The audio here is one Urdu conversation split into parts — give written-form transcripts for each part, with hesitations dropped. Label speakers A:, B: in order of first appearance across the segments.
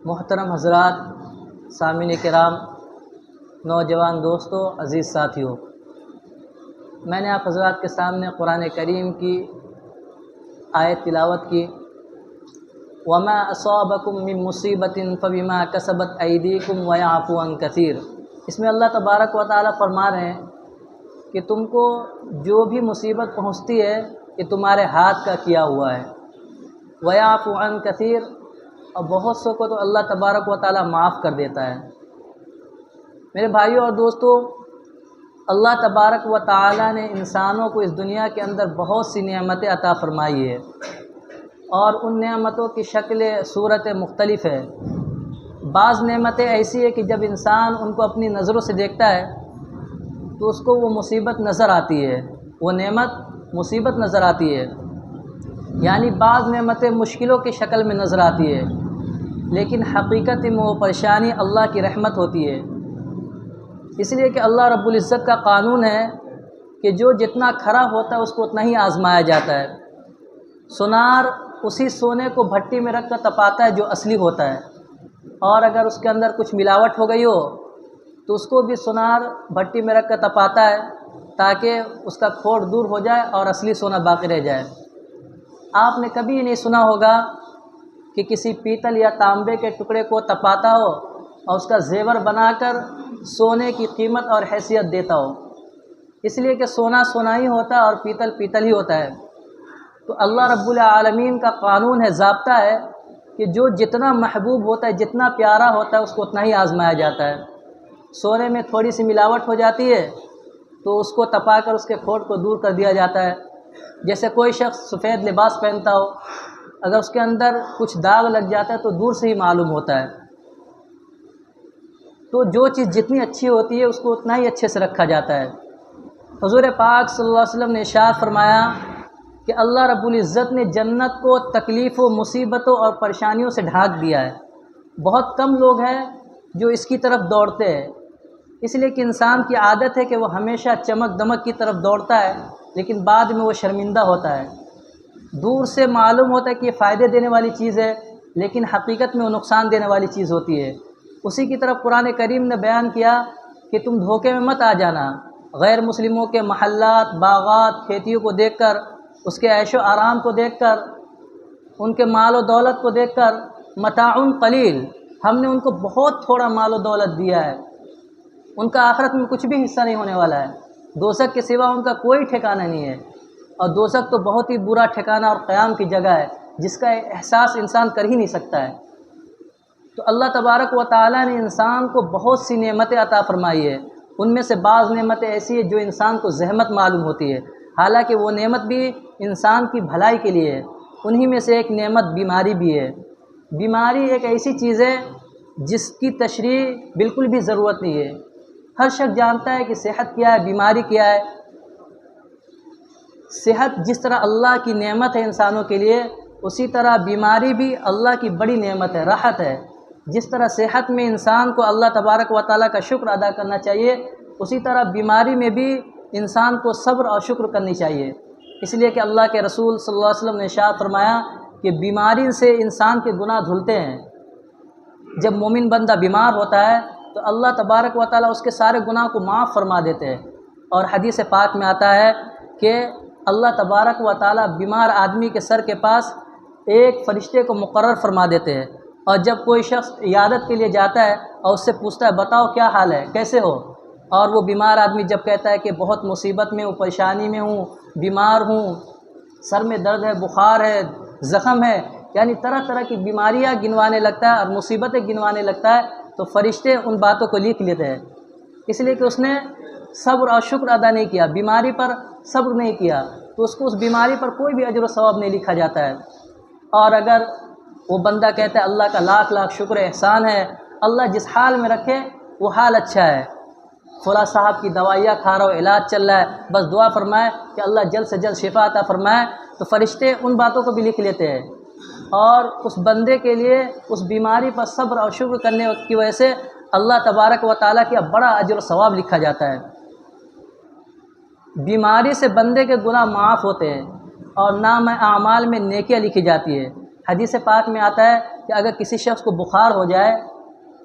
A: محترم حضرات، سامعین کرام، نوجوان دوستوں، عزیز ساتھیوں، میں نے آپ حضرات کے سامنے قرآن کریم کی آیت تلاوت کی، وَمَا أَصَابَكُم مِّن مُّصِيبَةٍ فَبِمَا كَسَبَتْ أَيْدِيكُمْ وَيَعْفُو عَن كَثِيرٍ۔ اس میں اللہ تبارک و تعالیٰ فرما رہے ہیں کہ تم کو جو بھی مصیبت پہنچتی ہے یہ تمہارے ہاتھ کا کیا ہوا ہے، وَيَعْفُو عَن كَثِيرٍ، اور بہت سو کو تو اللہ تبارک و تعالیٰ معاف کر دیتا ہے۔ میرے بھائیوں اور دوستوں، اللہ تبارک و تعالیٰ نے انسانوں کو اس دنیا کے اندر بہت سی نعمتیں عطا فرمائی ہے، اور ان نعمتوں کی شکل صورت مختلف ہے۔ بعض نعمتیں ایسی ہے کہ جب انسان ان کو اپنی نظروں سے دیکھتا ہے تو اس کو وہ مصیبت نظر آتی ہے، وہ نعمت مصیبت نظر آتی ہے، یعنی بعض نعمتیں مشکلوں کی شکل میں نظر آتی ہے، لیکن حقیقت میں وہ پریشانی اللہ کی رحمت ہوتی ہے۔ اس لیے کہ اللہ رب العزت کا قانون ہے کہ جو جتنا کھرا ہوتا ہے اس کو اتنا ہی آزمایا جاتا ہے۔ سونار اسی سونے کو بھٹی میں رکھ کر تپاتا ہے جو اصلی ہوتا ہے، اور اگر اس کے اندر کچھ ملاوٹ ہو گئی ہو تو اس کو بھی سونار بھٹی میں رکھ کر تپاتا ہے تاکہ اس کا کھوٹ دور ہو جائے اور اصلی سونا باقی رہ جائے۔ آپ نے کبھی یہ نہیں سنا ہوگا کہ کسی پیتل یا تانبے کے ٹکڑے کو تپاتا ہو اور اس کا زیور بنا کر سونے کی قیمت اور حیثیت دیتا ہو، اس لیے کہ سونا سونا ہی ہوتا ہے اور پیتل پیتل ہی ہوتا ہے۔ تو اللہ رب العالمین کا قانون ہے، ضابطہ ہے کہ جو جتنا محبوب ہوتا ہے، جتنا پیارا ہوتا ہے، اس کو اتنا ہی آزمایا جاتا ہے۔ سونے میں تھوڑی سی ملاوٹ ہو جاتی ہے تو اس کو تپا کر اس کے کھوٹ کو دور کر دیا جاتا ہے۔ جیسے کوئی شخص سفید لباس پہنتا ہو، اگر اس کے اندر کچھ داغ لگ جاتا ہے تو دور سے ہی معلوم ہوتا ہے۔ تو جو چیز جتنی اچھی ہوتی ہے اس کو اتنا ہی اچھے سے رکھا جاتا ہے۔ حضور پاک صلی اللہ علیہ وسلم نے ارشاد فرمایا کہ اللہ رب العزت نے جنت کو تکلیفوں، مصیبتوں اور پریشانیوں سے ڈھانک دیا ہے۔ بہت کم لوگ ہیں جو اس کی طرف دوڑتے ہیں، اس لیے کہ انسان کی عادت ہے کہ وہ ہمیشہ چمک دمک کی طرف دوڑتا ہے، لیکن بعد میں وہ شرمندہ ہوتا ہے۔ دور سے معلوم ہوتا ہے کہ یہ فائدے دینے والی چیز ہے، لیکن حقیقت میں وہ نقصان دینے والی چیز ہوتی ہے۔ اسی کی طرف قرآن کریم نے بیان کیا کہ تم دھوکے میں مت آ جانا، غیر مسلموں کے محلات، باغات، کھیتیوں کو دیکھ کر، اس کے عیش و آرام کو دیکھ کر، ان کے مال و دولت کو دیکھ کر، متاع قلیل، ہم نے ان کو بہت تھوڑا مال و دولت دیا ہے، ان کا آخرت میں کچھ بھی حصہ نہیں ہونے والا ہے، دوزخ کے سوا ان کا کوئی ٹھکانہ نہیں ہے، اور دوزخ تو بہت ہی برا ٹھکانہ اور قیام کی جگہ ہے جس کا احساس انسان کر ہی نہیں سکتا ہے۔ تو اللہ تبارک و تعالیٰ نے انسان کو بہت سی نعمتیں عطا فرمائی ہے، ان میں سے بعض نعمتیں ایسی ہیں جو انسان کو زحمت معلوم ہوتی ہے، حالانکہ وہ نعمت بھی انسان کی بھلائی کے لیے ہے۔ انہی میں سے ایک نعمت بیماری بھی ہے۔ بیماری ایک ایسی چیز ہے جس کی تشریح بالکل بھی ضرورت نہیں ہے، ہر شخص جانتا ہے کہ صحت کیا ہے، بیماری کیا ہے۔ صحت جس طرح اللہ کی نعمت ہے انسانوں کے لیے، اسی طرح بیماری بھی اللہ کی بڑی نعمت ہے، راحت ہے۔ جس طرح صحت میں انسان کو اللہ تبارک و تعالیٰ کا شکر ادا کرنا چاہیے، اسی طرح بیماری میں بھی انسان کو صبر اور شکر کرنی چاہیے، اس لیے کہ اللہ کے رسول صلی اللہ علیہ وسلم نے ارشاد فرمایا کہ بیماری سے انسان کے گناہ دھلتے ہیں۔ جب مومن بندہ بیمار ہوتا ہے تو اللہ تبارک و تعالیٰ اس کے سارے گناہ کو معاف فرما دیتے ہیں، اور حدیث پاک میں آتا ہے کہ اللہ تبارک و تعالیٰ بیمار آدمی کے سر کے پاس ایک فرشتے کو مقرر فرما دیتے ہیں، اور جب کوئی شخص عیادت کے لیے جاتا ہے اور اس سے پوچھتا ہے بتاؤ کیا حال ہے، کیسے ہو، اور وہ بیمار آدمی جب کہتا ہے کہ بہت مصیبت میں ہوں، پریشانی میں ہوں، بیمار ہوں، سر میں درد ہے، بخار ہے، زخم ہے، یعنی طرح طرح کی بیماریاں گنوانے لگتا ہے اور مصیبتیں گنوانے لگتا ہے، تو فرشتے ان باتوں کو لکھ لیتے ہیں، اس لیے کہ اس نے صبر اور شکر ادا نہیں کیا، بیماری پر صبر نہیں کیا، تو اس کو اس بیماری پر کوئی بھی اجر و ثواب نہیں لکھا جاتا ہے۔ اور اگر وہ بندہ کہتا ہے اللہ کا لاکھ لاکھ شکر احسان ہے، اللہ جس حال میں رکھے وہ حال اچھا ہے، فلاں صاحب کی دوائیاں کھا رہا ہو، علاج چل رہا ہے، بس دعا فرمائے کہ اللہ جلد سے جلد شفا عطا فرمائے، تو فرشتے ان باتوں کو بھی لکھ لیتے ہیں، اور اس بندے کے لیے اس بیماری پر صبر اور شکر کرنے کی وجہ سے اللہ تبارک و تعالیٰ کا بڑا اجر و ثواب لکھا جاتا ہے۔ بیماری سے بندے کے گناہ معاف ہوتے ہیں اور نام اعمال میں نیکیاں لکھی جاتی ہے۔ حدیث پاک میں آتا ہے کہ اگر کسی شخص کو بخار ہو جائے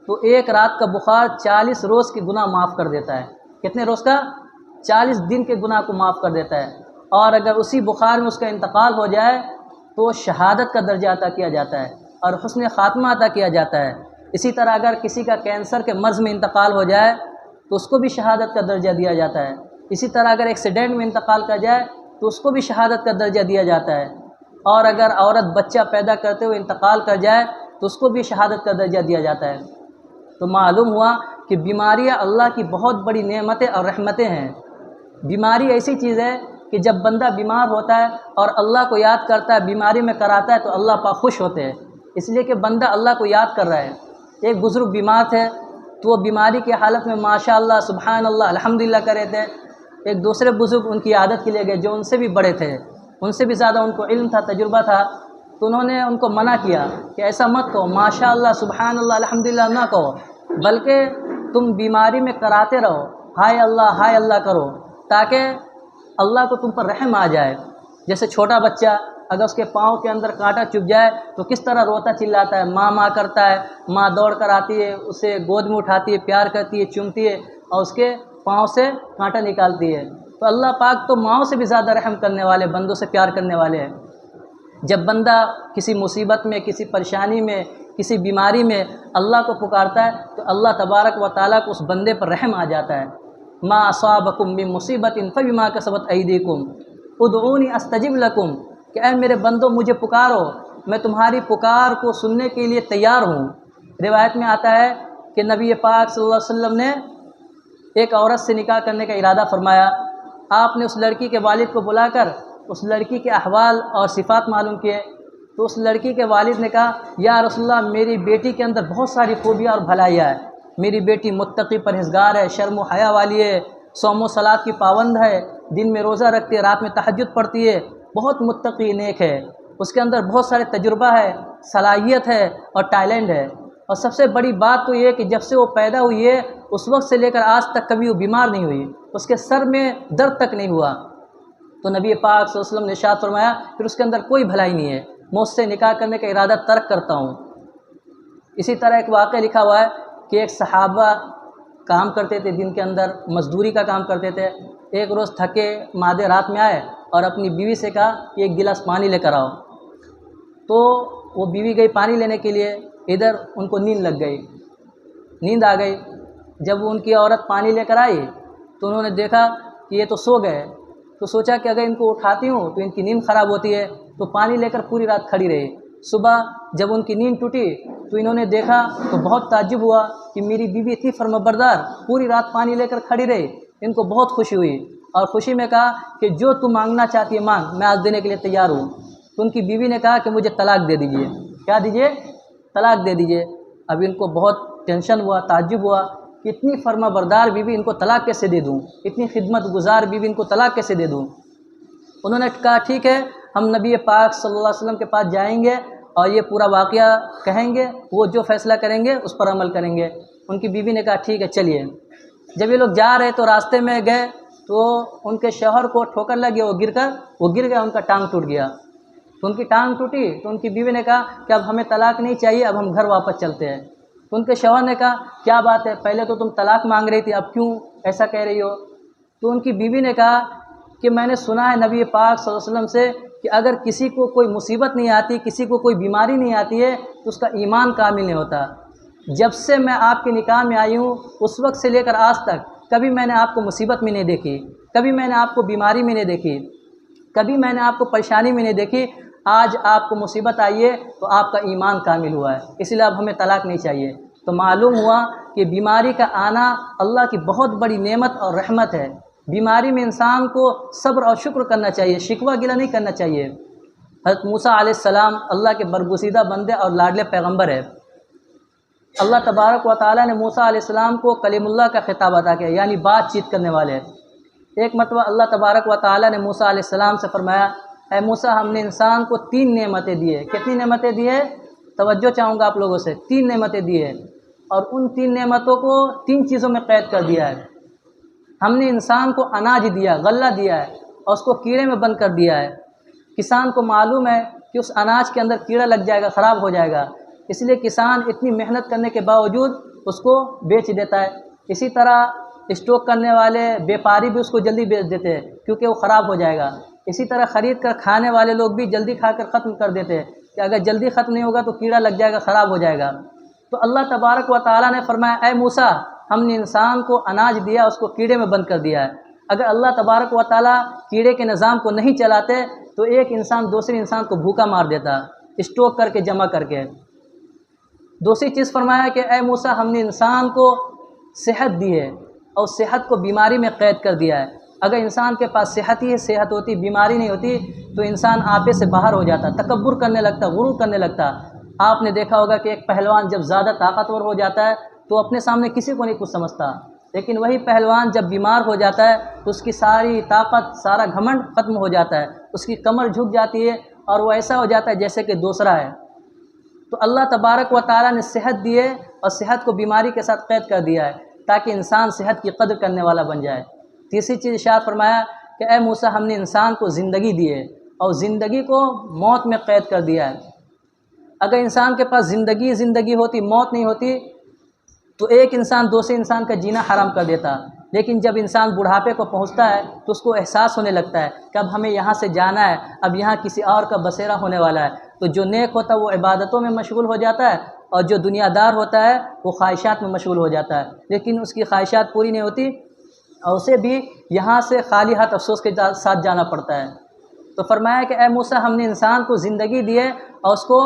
A: تو ایک رات کا بخار 40 روز کے گناہ معاف کر دیتا ہے۔ کتنے روز کا؟ 40 دن کے گناہ کو معاف کر دیتا ہے۔ اور اگر اسی بخار میں اس کا انتقال ہو جائے تو شہادت کا درجہ عطا کیا جاتا ہے اور حسن خاتمہ عطا کیا جاتا ہے۔ اسی طرح اگر کسی کا کینسر کے مرض میں انتقال ہو جائے تو اس کو بھی شہادت کا درجہ دیا جاتا ہے۔ اسی طرح اگر ایکسیڈنٹ میں انتقال کر جائے تو اس کو بھی شہادت کا درجہ دیا جاتا ہے۔ اور اگر عورت بچہ پیدا کرتے ہوئے انتقال کر جائے تو اس کو بھی شہادت کا درجہ دیا جاتا ہے۔ تو معلوم ہوا کہ بیماریاں اللہ کی بہت بڑی نعمتیں اور رحمتیں ہیں۔ بیماری ایسی چیز ہے کہ جب بندہ بیمار ہوتا ہے اور اللہ کو یاد کرتا ہے، بیماری میں کراتا ہے، تو اللہ پاک خوش ہوتے ہیں، اس لیے کہ بندہ اللہ کو یاد کر رہا ہے۔ ایک بزرگ بیمار تھے تو وہ بیماری کی حالت میں ماشاء اللہ سبحان اللہ الحمدللہ کر رہے تھے۔ ایک دوسرے بزرگ ان کی عادت کے لیے گئے جو ان سے بھی بڑے تھے، ان سے بھی زیادہ ان کو علم تھا، تجربہ تھا، تو انہوں نے ان کو منع کیا کہ ایسا مت کہو، ماشاء اللہ سبحان اللہ الحمدللہ نہ کہو، بلکہ تم بیماری میں کراتے رہو، ہائے اللہ کرو، تاکہ اللہ کو تم پر رحم آ جائے۔ جیسے چھوٹا بچہ اگر اس کے پاؤں کے اندر کانٹا چبھ جائے تو کس طرح روتا چلاتا ہے، ماں ماں کرتا ہے، ماں دوڑ کر آتی ہے، اسے گود میں اٹھاتی ہے، پیار کرتی ہے، چومتی ہے اور اس کے پاؤں سے کانٹا نکالتی ہے۔ تو اللہ پاک تو ماؤں سے بھی زیادہ رحم کرنے والے، بندوں سے پیار کرنے والے ہیں۔ جب بندہ کسی مصیبت میں، کسی پریشانی میں، کسی بیماری میں اللہ کو پکارتا ہے تو اللہ تبارک و تعالیٰ کو اس بندے پر رحم آ جاتا ہے۔ ما اصابکم من مصیبت فبما کسبت ایدیکم ادعونی استجب لکم، کہ اے میرے بندو مجھے پکارو، میں تمہاری پکار کو سننے کے لیے تیار ہوں۔ روایت میں آتا ہے کہ نبی پاک صلی اللہ علیہ وسلم نے ایک عورت سے نکاح کرنے کا ارادہ فرمایا۔ آپ نے اس لڑکی کے والد کو بلا کر اس لڑکی کے احوال اور صفات معلوم کیے تو اس لڑکی کے والد نے کہا، یا رسول اللہ میری بیٹی کے اندر بہت ساری خوبیاں اور بھلائیاں ہیں، میری بیٹی متقی پرہیزگار ہے، شرم و حیا والی ہے، صوم و صلات کی پابند ہے، دن میں روزہ رکھتی ہے، رات میں تہجد پڑھتی ہے، بہت متقی نیک ہے، اس کے اندر بہت سارے تجربہ ہے، صلاحیت ہے اور ٹیلنٹ ہے، اور سب سے بڑی بات تو یہ کہ جب سے وہ پیدا ہوئی ہے اس وقت سے لے کر آج تک کبھی وہ بیمار نہیں ہوئی، اس کے سر میں درد تک نہیں ہوا۔ تو نبی پاک صلی اللہ علیہ وسلم نے ارشاد فرمایا پھر اس کے اندر کوئی بھلائی نہیں ہے، میں اس سے نکاح کرنے کا ارادہ ترک کرتا ہوں۔ اسی طرح ایک واقعہ لکھا ہوا ہے کہ ایک صحابہ کام کرتے تھے، دن کے اندر مزدوری کا کام کرتے تھے، ایک روز تھکے مادے رات میں آئے اور اپنی بیوی سے کہا کہ ایک گلاس پانی لے کر آؤ۔ تو وہ بیوی گئی پانی لینے کے لیے، ادھر ان کو نیند لگ گئی، نیند آ گئی۔ جب وہ ان کی عورت پانی لے کر آئی تو انہوں نے دیکھا کہ یہ تو سو گئے، تو سوچا کہ اگر ان کو اٹھاتی ہوں تو ان کی نیند خراب ہوتی ہے، تو پانی لے کر پوری رات کھڑی رہی۔ صبح جب ان کی نیند ٹوٹی تو انہوں نے دیکھا تو بہت تعجب ہوا کہ میری بیوی اتنی فرمانبردار پوری رات پانی لے کر کھڑی رہی۔ ان کو بہت خوشی ہوئی اور خوشی میں کہا کہ جو تم مانگنا چاہتی ہے مانگ، میں آج دینے کے لیے تیار ہوں۔ تو ان کی بیوی نے کہا کہ مجھے طلاق دے دیجئے۔ کیا دیجئے؟ طلاق دے دیجئے۔ اب ان کو بہت ٹینشن ہوا، تعجب ہوا کہ اتنی فرما بردار بیوی ان کو طلاق کیسے دے دوں، اتنی خدمت گزار بیوی ان کو طلاق کیسے دے دوں۔ انہوں نے کہا ٹھیک ہے، ہم نبی پاک صلی اللہ علیہ وسلم کے پاس جائیں گے اور یہ پورا واقعہ کہیں گے، وہ جو فیصلہ کریں گے اس پر عمل کریں گے۔ ان کی بیوی نے کہا ٹھیک ہے چلیے۔ جب یہ لوگ جا رہے تو راستے میں گئے تو ان کے شوہر کو ٹھوکر لگی، وہ گر گیا، ان کا ٹانگ ٹوٹ گیا۔ تو ان کی ٹانگ ٹوٹی تو ان کی بیوی نے کہا کہ اب ہمیں طلاق نہیں چاہیے، اب ہم گھر واپس چلتے ہیں۔ تو ان کے شوہر نے کہا کیا بات ہے، پہلے تو تم طلاق مانگ رہی تھی، اب کیوں ایسا کہہ رہی ہو؟ تو ان کی بیوی نے کہا کہ میں نے سنا ہے نبی پاک صلی اللہ علیہ وسلم سے کہ اگر کسی کو کوئی مصیبت نہیں آتی، کسی کو کوئی بیماری نہیں آتی ہے تو اس کا ایمان کامل نہیں ہوتا۔ جب سے میں آپ کے نکاح میں آئی ہوں اس وقت سے لے کر آج تک کبھی میں نے آپ کو مصیبت میں نہیں دیکھی، کبھی میں نے آپ کو بیماری میں نہیں دیکھی، کبھی میں نے آپ کو پریشانی میں نہیں دیکھی۔ آج آپ کو مصیبت آئی ہے تو آپ کا ایمان کامل ہوا ہے، اس لیے اب ہمیں طلاق نہیں چاہیے۔ تو معلوم ہوا کہ بیماری کا آنا اللہ کی بہت بڑی نعمت اور رحمت ہے۔ بیماری میں انسان کو صبر اور شکر کرنا چاہیے، شکوہ گلہ نہیں کرنا چاہیے۔ حضرت موسیٰ علیہ السلام اللہ کے برگزیدہ بندے اور لاڈلے پیغمبر ہے۔ اللہ تبارک و تعالیٰ نے موسیٰ علیہ السلام کو کلیم اللہ کا خطاب عطا کیا، یعنی بات چیت کرنے والے۔ ایک مرتبہ اللہ تبارک و تعالیٰ نے موسیٰ علیہ السلام سے فرمایا اے موسیٰ ہم نے انسان کو 3 نعمتیں دی ہے۔ کتنی نعمتیں دی ہے؟ توجہ چاہوں گا آپ لوگوں سے، 3 نعمتیں دی ہے، اور ان 3 نعمتوں کو 3 چیزوں میں قید کر دیا ہے۔ ہم نے انسان کو اناج دیا، غلہ دیا ہے، اور اس کو کیڑے میں بند کر دیا ہے۔ کسان کو معلوم ہے کہ اس اناج کے اندر کیڑا لگ جائے گا، خراب ہو جائے گا، اس لیے کسان اتنی محنت کرنے کے باوجود اس کو بیچ دیتا ہے۔ اسی طرح اسٹاک کرنے والے بیپاری بھی اس کو جلدی بیچ دیتے ہیں کیونکہ وہ خراب ہو جائے گا۔ اسی طرح خرید کر کھانے والے لوگ بھی جلدی کھا کر ختم کر دیتے ہیں کہ اگر جلدی ختم نہیں ہوگا تو کیڑا لگ جائے گا، خراب ہو جائے گا۔ تو اللہ تبارک و تعالیٰ نے فرمایا اے موسیٰ، ہم نے انسان کو اناج دیا، اس کو کیڑے میں بند کر دیا ہے۔ اگر اللہ تبارک و تعالیٰ کیڑے کے نظام کو نہیں چلاتے تو ایک انسان دوسرے انسان کو بھوکا مار دیتا، اسٹاک کر کے جمع کر کے۔ دوسری چیز فرمایا کہ اے موسیٰ، ہم نے انسان کو صحت دی ہے اور صحت کو بیماری میں قید کر دیا ہے۔ اگر انسان کے پاس صحت ہی ہے، صحت ہوتی، بیماری نہیں ہوتی، تو انسان آپے سے باہر ہو جاتا، تکبر کرنے لگتا، غرور کرنے لگتا۔ آپ نے دیکھا ہوگا کہ ایک پہلوان جب زیادہ طاقتور ہو جاتا ہے تو اپنے سامنے کسی کو نہیں کچھ سمجھتا، لیکن وہی پہلوان جب بیمار ہو جاتا ہے تو اس کی ساری طاقت، سارا گھمنڈ ختم ہو جاتا ہے، اس کی کمر جھک جاتی ہے اور وہ ایسا ہو جاتا ہے جیسے کہ دوسرا ہے۔ تو اللہ تبارک و تعالیٰ نے صحت دی ہے اور صحت کو بیماری کے ساتھ قید کر دیا ہے تاکہ انسان صحت کی قدر کرنے والا بن جائے۔ تیسری چیز ارشاد فرمایا کہ اے موسیٰ، ہم نے انسان کو زندگی دی ہے اور زندگی کو موت میں قید کر دیا ہے۔ اگر انسان کے پاس زندگی ہوتی، موت نہیں ہوتی، تو ایک انسان دوسرے انسان کا جینا حرام کر دیتا، لیکن جب انسان بڑھاپے کو پہنچتا ہے تو اس کو احساس ہونے لگتا ہے کہ اب ہمیں یہاں سے جانا ہے، اب یہاں کسی اور کا بسیرا ہونے والا ہے، تو جو نیک ہوتا ہے وہ عبادتوں میں مشغول ہو جاتا ہے اور جو دنیا دار ہوتا ہے وہ خواہشات میں مشغول ہو جاتا ہے، لیکن اس کی خواہشات پوری نہیں ہوتی اور اسے بھی یہاں سے خالی ہاتھ افسوس کے ساتھ جانا پڑتا ہے۔ تو فرمایا کہ اے موسیٰ، ہم نے انسان کو زندگی دی ہے اور اس کو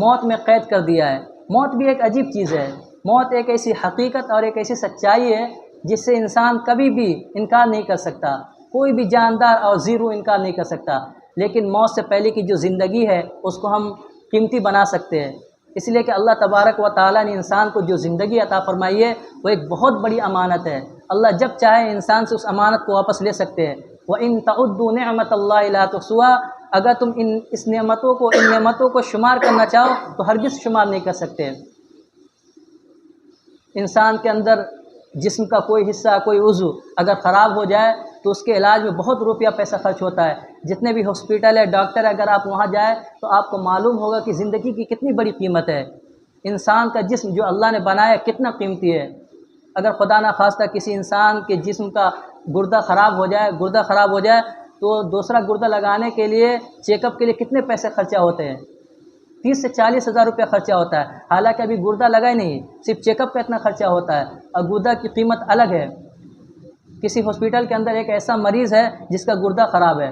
A: موت میں قید کر دیا ہے۔ موت بھی ایک عجیب چیز ہے، موت ایک ایسی حقیقت اور ایک ایسی سچائی ہے جس سے انسان کبھی بھی انکار نہیں کر سکتا، کوئی بھی جاندار اور زیرو انکار نہیں کر سکتا، لیکن موت سے پہلے کی جو زندگی ہے اس کو ہم قیمتی بنا سکتے ہیں، اس لیے کہ اللہ تبارک و تعالیٰ نے انسان کو جو زندگی عطا فرمائی ہے وہ ایک بہت بڑی امانت ہے۔ اللہ جب چاہے انسان سے اس امانت کو واپس لے سکتے ہیں۔ وَإِن تَعُدُّوا نِعْمَةَ اللَّهِ لَا تُحْصُوهَا، اگر تم ان نعمتوں کو شمار کرنا چاہو تو ہرگز شمار نہیں کر سکتے۔ انسان کے اندر جسم کا کوئی حصہ، کوئی عضو اگر خراب ہو جائے تو اس کے علاج میں بہت روپیہ پیسہ خرچ ہوتا ہے۔ جتنے بھی ہاسپٹل ہے، ڈاکٹر ہے، اگر آپ وہاں جائیں تو آپ کو معلوم ہوگا کہ زندگی کی کتنی بڑی قیمت ہے۔ انسان کا جسم جو اللہ نے بنایا کتنا قیمتی ہے۔ اگر خدا نخواستہ کسی انسان کے جسم کا گردہ خراب ہو جائے تو دوسرا گردہ لگانے کے لیے، چیک اپ کے لیے کتنے پیسے خرچہ ہوتے ہیں؟ 30 سے 40 ہزار روپیہ خرچہ ہوتا ہے، حالانکہ ابھی گردہ لگا ہی نہیں، صرف چیک اپ کا اتنا خرچہ ہوتا ہے اور گردہ کی قیمت الگ ہے۔ کسی ہاسپٹل کے اندر ایک ایسا مریض ہے جس کا گردہ خراب ہے،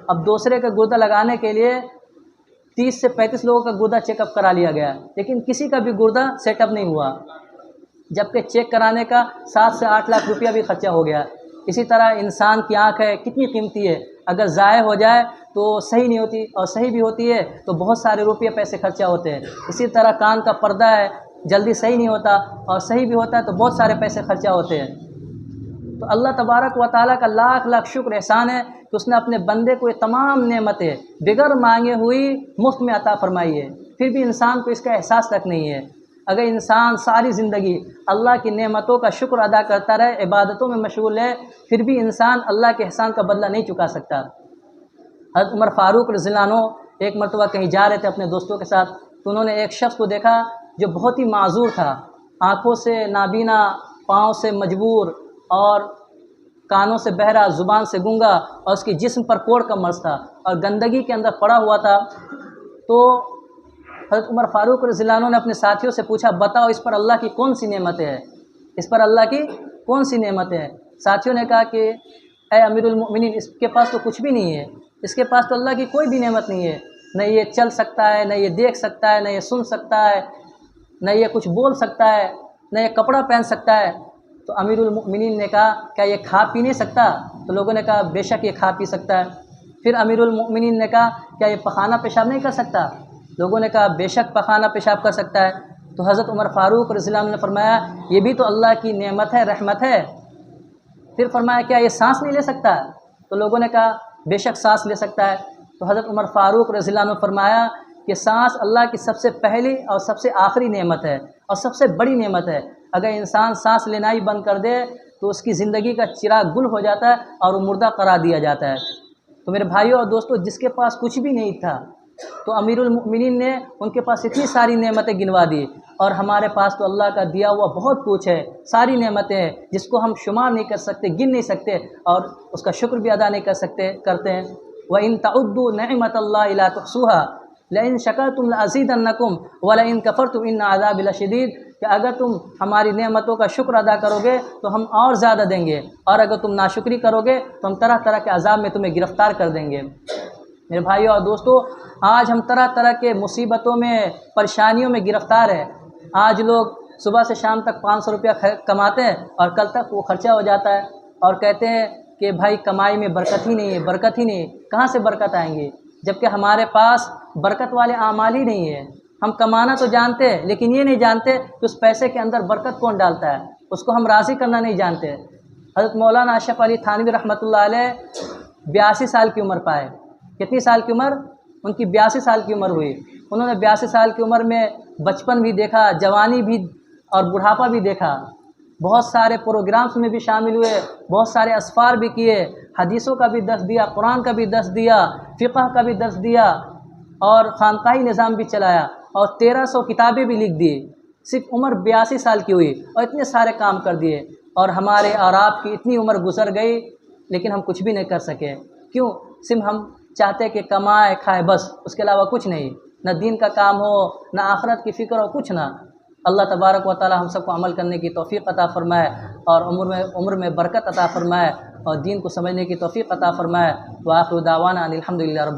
A: اب دوسرے کا گردہ لگانے کے لیے 30 سے 35 لوگوں کا گردہ چیک اپ کرا لیا گیا، لیکن کسی کا بھی گردہ سیٹ اپ نہیں ہوا، جبکہ چیک کرانے کا 7 سے 8 لاکھ روپیہ بھی خرچہ ہو گیا۔ اسی طرح انسان کی آنکھ ہے، کتنی قیمتی ہے، اگر ضائع ہو جائے تو صحیح نہیں ہوتی اور صحیح بھی ہوتی ہے تو بہت سارے روپیے پیسے خرچہ ہوتے ہیں۔ اسی طرح کان کا پردہ ہے، جلدی صحیح نہیں ہوتا اور صحیح بھی ہوتا ہے تو بہت سارے پیسے خرچہ ہوتے ہیں۔ تو اللہ تبارک و تعالیٰ کا لاکھ لاکھ شکر احسان ہے کہ اس نے اپنے بندے کو یہ تمام نعمتیں بغیر مانگے ہوئی مفت میں عطا فرمائی ہے، پھر بھی انسان کو اس کا احساس تک نہیں ہے۔ اگر انسان ساری زندگی اللہ کی نعمتوں کا شکر ادا کرتا رہے، عبادتوں میں مشغول ہے، پھر بھی انسان اللہ کے احسان کا بدلہ نہیں چکا سکتا۔ حضرت عمر فاروق رضی اللہ عنہ ایک مرتبہ کہیں جا رہے تھے اپنے دوستوں کے ساتھ، تو انہوں نے ایک شخص کو دیکھا جو بہت ہی معذور تھا، آنکھوں سے نابینا، پاؤں سے مجبور اور کانوں سے بہرا، زبان سے گونگا، اور اس کی جسم پر کوڑ کا مرض تھا اور گندگی کے اندر پڑا ہوا تھا۔ تو حضرت عمر فاروق رضی اللہ عنہ نے اپنے ساتھیوں سے پوچھا، بتاؤ اس پر اللہ کی کون سی نعمت ہے، اس پر اللہ کی کون سی نعمت ہے؟ ساتھیوں نے کہا کہ اے امیر المؤمنین، اس کے پاس تو کچھ بھی نہیں ہے، اس کے پاس تو اللہ کی کوئی بھی نعمت نہیں ہے، نہ یہ چل سکتا ہے، نہ یہ دیکھ سکتا ہے، نہ یہ سن سکتا ہے، نہ یہ کچھ بول سکتا ہے، نہ یہ کپڑا پہن سکتا ہے۔ تو امیر المؤمنین نے کہا کیا یہ کھا پی نہیں سکتا؟ تو لوگوں نے کہا بے شک یہ کھا پی سکتا ہے۔ پھر امیر المؤمنین نے کہا کیا یہ پخانہ پیشاب نہیں کر سکتا؟ لوگوں نے کہا بے شک پخانہ پیشاب کر سکتا ہے۔ تو حضرت عمر فاروق رضی اللہ عنہ نے فرمایا یہ بھی تو اللہ کی نعمت ہے، رحمت ہے۔ پھر فرمایا کیا یہ سانس نہیں لے سکتا؟ تو لوگوں نے کہا بے شک سانس لے سکتا ہے۔ تو حضرت عمر فاروق رضی اللہ عنہ نے فرمایا کہ سانس اللہ کی سب سے پہلی اور سب سے آخری نعمت ہے اور سب سے بڑی نعمت ہے۔ اگر انسان سانس لینا ہی بند کر دے تو اس کی زندگی کا چراغ گل ہو جاتا ہے اور وہ مردہ قرار دیا جاتا ہے۔ تو میرے بھائیوں اور دوستوں، جس کے پاس کچھ بھی نہیں تھا تو امیر المؤمنین نے ان کے پاس اتنی ساری نعمتیں گنوا دی، اور ہمارے پاس تو اللہ کا دیا ہوا بہت کچھ ہے، ساری نعمتیں ہیں جس کو ہم شمار نہیں کر سکتے، گن نہیں سکتے، اور اس کا شکر بھی ادا نہیں کرتے ہیں۔ وَإِن تَعُدُّوا نِعْمَةَ اللَّهِ لَا تُحْصُوهَا لَئِن شَكَرْتُمْ لَأَزِيدَنَّكُمْ وَلَئِن كَفَرْتُمْ إِنَّ عَذَابِي لَشَدِيدٌ، کہ اگر تم ہماری نعمتوں کا شکر ادا کرو گے تو ہم اور زیادہ دیں گے، اور اگر تم ناشکری کرو گے تو ہم طرح طرح کے عذاب میں تمہیں گرفتار کر دیں گے۔ میرے بھائیوں اور دوستو، آج ہم طرح طرح کے مصیبتوں میں، پریشانیوں میں گرفتار ہیں۔ آج لوگ صبح سے شام تک 500 روپیہ کماتے ہیں اور کل تک وہ خرچہ ہو جاتا ہے، اور کہتے ہیں کہ بھائی کمائی میں برکت ہی نہیں ہے، برکت ہی نہیں ہے۔ کہاں سے برکت آئیں گی جبکہ ہمارے پاس برکت والے اعمال ہی نہیں ہیں؟ ہم کمانا تو جانتے ہیں، لیکن یہ نہیں جانتے کہ اس پیسے کے اندر برکت کون ڈالتا ہے، اس کو ہم راضی کرنا نہیں جانتے۔ حضرت مولانا اشرف علی تھانوی رحمۃ اللہ علیہ 82 سال کی عمر پائے۔ کتنی سال کی عمر؟ ان کی 82 سال کی عمر ہوئی۔ انہوں نے 82 سال کی عمر میں بچپن بھی دیکھا، جوانی بھی اور بڑھاپا بھی دیکھا، بہت سارے پروگرامز میں بھی شامل ہوئے، بہت سارے اسفار بھی کیے، حدیثوں کا بھی درس دیا، قرآن کا بھی درس دیا، فقہ کا بھی درس دیا، اور خانقاہی نظام بھی چلایا، اور 1300 کتابیں بھی لکھ دی۔ صرف عمر 82 سال کی ہوئی اور اتنے سارے کام کر دیے، اور ہمارے اور آپ کی اتنی عمر گزر گئی لیکن ہم کچھ بھی نہیں کر سکے۔ کیوں؟ صرف ہم چاہتے کہ کمائے کھائے بس، اس کے علاوہ کچھ نہیں، نہ دین کا کام ہو، نہ آخرت کی فکر ہو، کچھ نہ۔ اللہ تبارک و تعالی ہم سب کو عمل کرنے کی توفیق عطا فرمائے، اور عمر میں برکت عطا فرمائے، اور دین کو سمجھنے کی توفیق عطا فرمائے۔ وآخر دعوانا ان الحمد للہ رب